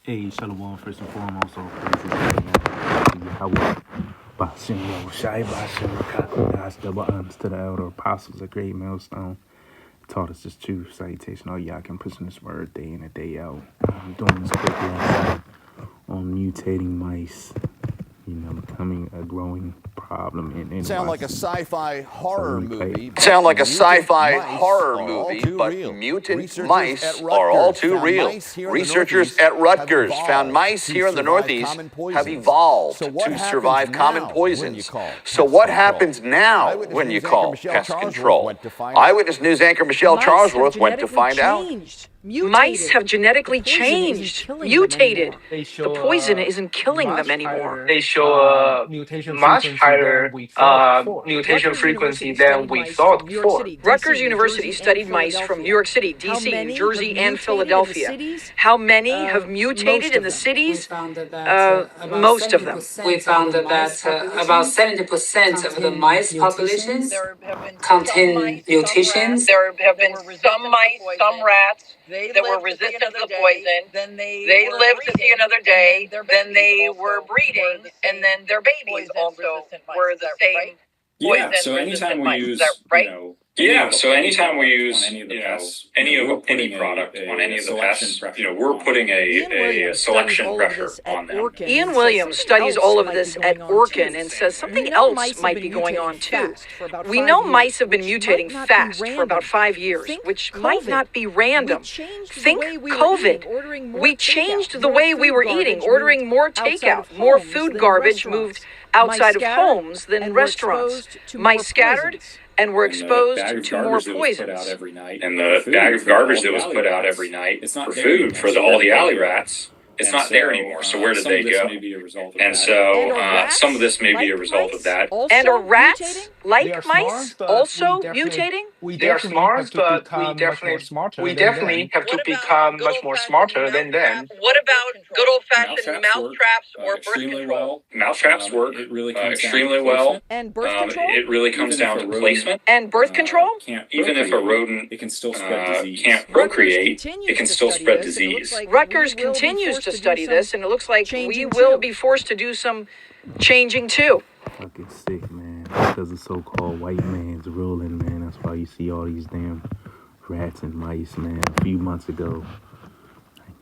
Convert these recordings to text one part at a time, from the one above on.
Hey, Shalom, first and foremost, all praises to Yahweh. Bashem Yahushai, Bashem Rakakunas, double honors to the elder apostles, a great millstone. Taught us this truth, salutation. All y'all can push in this word day in and day out. I'm doing this quickly on mutating mice, becoming a growing problem in Sound like a Washington. sci-fi horror movie. Sound like a sci-fi horror movie, but mutant mice are all too real. Researchers at Rutgers found mice here in the Northeast have evolved to survive common poisons. So what happens now when you call pest control? Eyewitness News anchor Michelle Charlesworth went to find out. Mice have genetically changed, mutated. The poison isn't killing them anymore. They show a much higher mutation frequency than we thought before. Rutgers University studied mice from New York City, D.C., New Jersey, and Philadelphia. How many have mutated in the cities? Most of them. We found that about 70% of the mice populations contain mutations. There have been some mice, some rats that were resistant to the poison. They lived to see another day. Then they were breeding, and then their babies also were the same poison. Yeah, so anytime we use, right? anytime we use, any product on any of the pests, we're putting a selection pressure on them. Ian Williams studies all of this at Orkin and says something else might be going on too. We know mice have been mutating fast for about 5 years, which might not be random. Think COVID. We changed the way we were eating, ordering more takeout, more food garbage moved outside of homes than restaurants. Mice scattered and were exposed to more poisons. And the bag of garbage that was put out every night for food for all the alley rats, it's not there anymore. So where did they go? And so some of this may be a result of that. And are rats, like mice, also mutating? They are smart, but we definitely have to become much more smarter than them. What about good old-fashioned mouse traps or birth control? Mouse traps work extremely well. And birth control? It really comes down to placement. And birth control? Even if a rodent can't procreate, it can still spread disease. Rutgers continues to study this, and it looks like we will be forced to do some changing too. Fucking sick, man. Because the so-called white man's ruling, man. That's why you see all these damn rats and mice, man. A few months ago,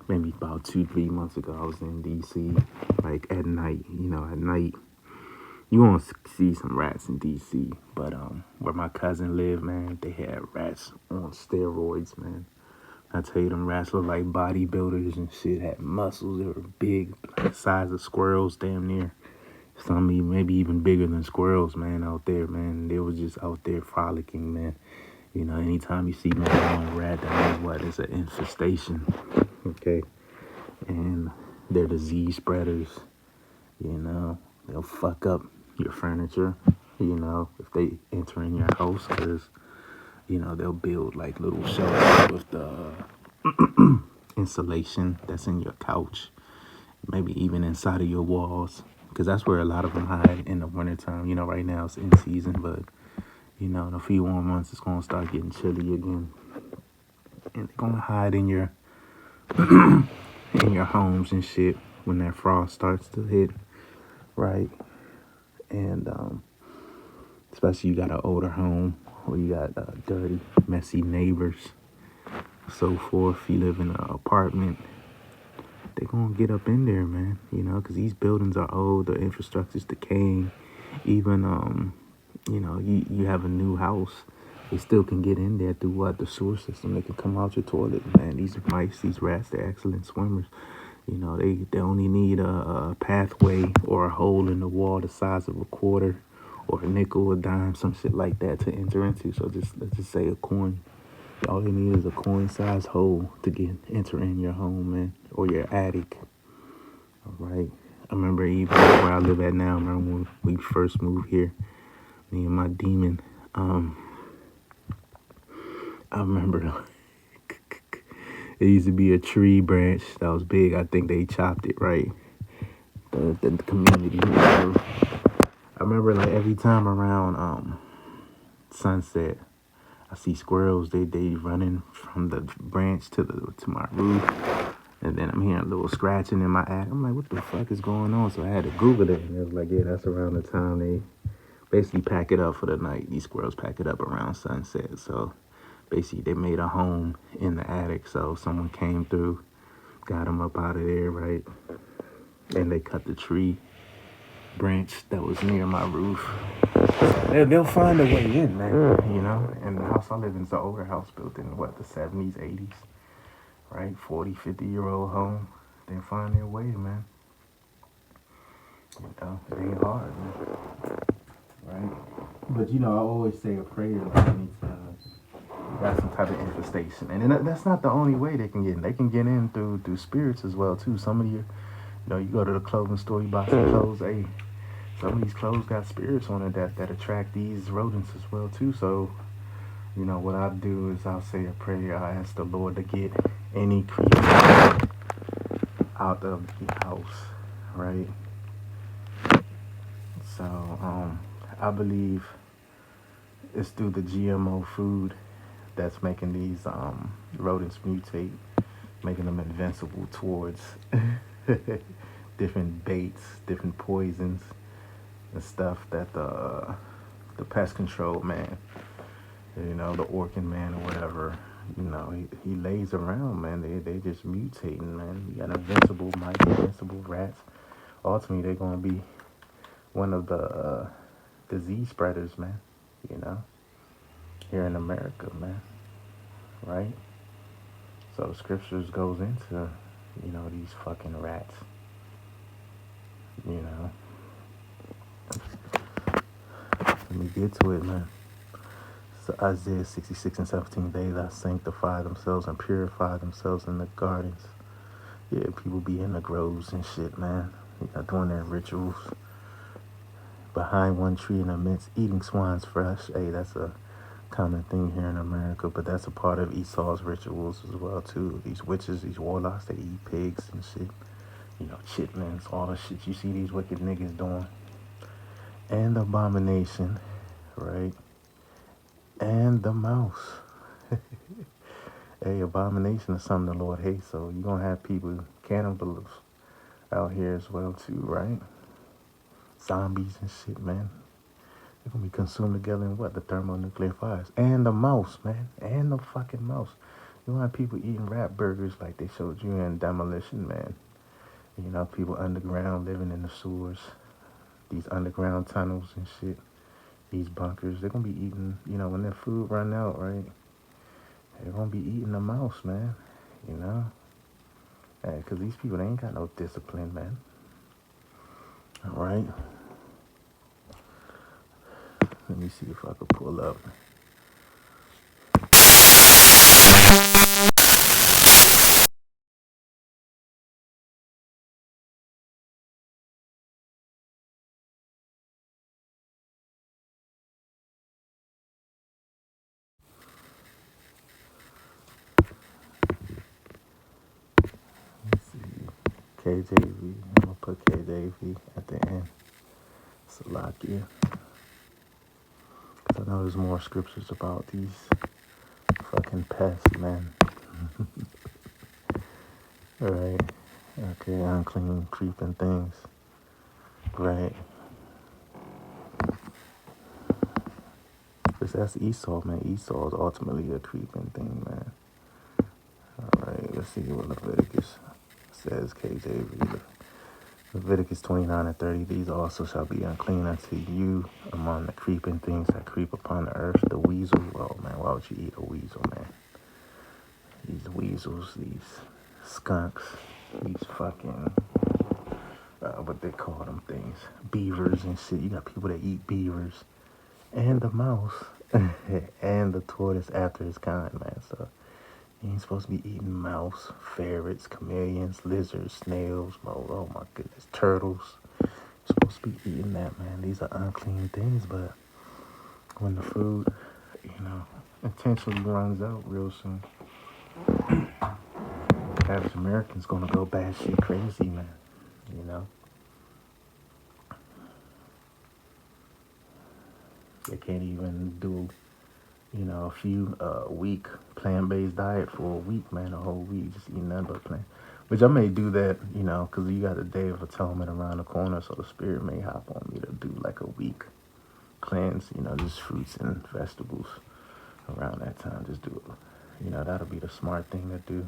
maybe about 2-3 months ago, I was in D.C., like at night, at night. You won't see some rats in D.C., but where my cousin lived, man, they had rats on steroids, man. I tell you, them rats look like bodybuilders and shit, had muscles. They were big, like the size of squirrels, damn near. Some maybe even bigger than squirrels, man, out there, man. They was just out there frolicking, man. Anytime you see me on a rat, that means what? It's an infestation, okay? And they're disease spreaders, They'll fuck up your furniture, if they enter in your house, because, they'll build like little shelters with the insulation that's in your couch, maybe even inside of your walls. Because that's where a lot of them hide in the wintertime. Right now it's in season, but, in a few more months it's going to start getting chilly again. And they're going to hide in your in your homes and shit when that frost starts to hit, right? And especially you got an older home or you got dirty, messy neighbors, so forth. You live in an apartment, they're going to get up in there, man, because these buildings are old, the infrastructure's decaying. Even, you have a new house, they still can get in there through the sewer system. They can come out your toilet, man. These mice, these rats, they're excellent swimmers. They only need a pathway or a hole in the wall the size of a quarter or a nickel, a dime, some shit like that to enter into. So let's just say a coin. All you need is a coin-sized hole to enter in your home, man, or your attic. All right. I remember even where I live at now. I remember when we first moved here, me and my demon. I remember there used to be a tree branch that was big. I think they chopped it, right? The community. I remember like every time around sunset, I see squirrels. They running from the branch to my roof, And then I'm hearing a little scratching in my attic. I'm like, what the fuck is going on? So I had to Google it, and it was like, yeah, that's around the time they basically pack it up for the night. These squirrels pack it up around sunset. So basically, they made a home in the attic. So someone came through, got them up out of there, right? And they cut the tree branch that was near my roof. They'll find a way in, man. You know, and the house I live in is an older house built in what, the 70s, 80s, right? 40, 50-year-old home. They'll find their way, man. You know, it ain't hard, man. Right? But you know, I always say a prayer anytime you got some type of infestation, and then that's not the only way they can get in. They can get in through spirits as well too. Some of you know, you go to the clothing store, you buy some clothes. Hey, some of these clothes got spirits on it that attract these rodents as well too. So, you know, what I do is I'll say a prayer. I ask the Lord to get any creature out of the house, right? So, I believe it's through the GMO food that's making these rodents mutate, making them invincible towards different baits, different poisons, and stuff that the pest control man, you know, the Orkin man or whatever, you know, he lays around, man. They just mutating, man. You got invincible mice, invincible rats. Ultimately, they're gonna be one of the disease spreaders, man. You know, here in America, man. Right? So the scriptures goes into, you know, these fucking rats. You know. Let me get to it, man. So Isaiah 66 and 17, they that sanctify themselves and purify themselves in the gardens. Yeah, people be in the groves and shit, man. You know, doing their rituals. Behind one tree in the midst, eating swine's flesh. Hey, that's a common thing here in America, but that's a part of Esau's rituals as well, too. These witches, these warlocks, they eat pigs and shit. You know, chitlins, all the shit you see these wicked niggas doing. And the abomination, right? And the mouse. Hey, abomination is something the Lord hates, so you're going to have people, cannibals, out here as well, too, right? Zombies and shit, man. They're going to be consumed together in what? The thermonuclear fires. And the mouse, man. And the fucking mouse. You want people eating rat burgers like they showed you in Demolition Man. You know, people underground living in the sewers. These underground tunnels and shit. These bunkers. They're going to be eating, you know, when their food run out, right? They're going to be eating the mouse, man. You know? Because these people, they ain't got no discipline, man. All right? Let me see if I can pull up. Let's see. KJV. I'm going to put KJV at the end. Salakia. Because I know there's more scriptures about these fucking pests, man. Right. Okay, unclean, creeping things. Right. Because that's Esau, man. Esau is ultimately a creeping thing, man. All right, let's see what Leviticus says, KJV. Leviticus 29 and 30. These also shall be unclean unto you among the creeping things that creep upon the earth. The weasel. Oh, man, why would you eat a weasel, man? These weasels, these skunks, these fucking, what they call them things, beavers and shit. You got people that eat beavers, and the mouse, and the tortoise after his kind, man. So you ain't supposed to be eating mouse, ferrets, chameleons, lizards, snails, oh my goodness, turtles. You're supposed to be eating that, man. These are unclean things, but when the food, you know, intentionally runs out real soon, average American's gonna go batshit crazy, man. You know, they can't even do, you know, a few week plant-based diet for a week, man. A whole week just eating nothing but plant. Which I may do that, you know, because you got the Day of Atonement around the corner, so the Spirit may hop on me to do like a week cleanse, you know, just fruits and vegetables around that time. Just do it. You know, that'll be the smart thing to do,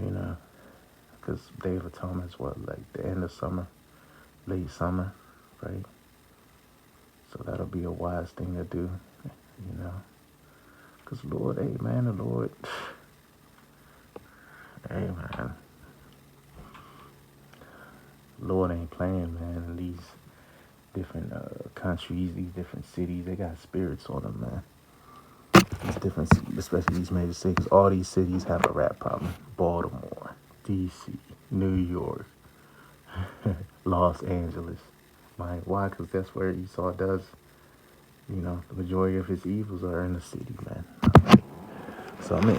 you know, because Day of Atonement is what, like the end of summer, late summer, right? So that'll be a wise thing to do, you know, because Lord, hey, man, the Lord, hey, man. Lord ain't playing, man. In these different countries, these different cities, they got spirits on them, man. These different, especially these major cities. All these cities have a rap problem. Baltimore, D.C., New York, Los Angeles. Like, why? Because that's where Esau does, you know, the majority of his evils are in the city, man. So I'm in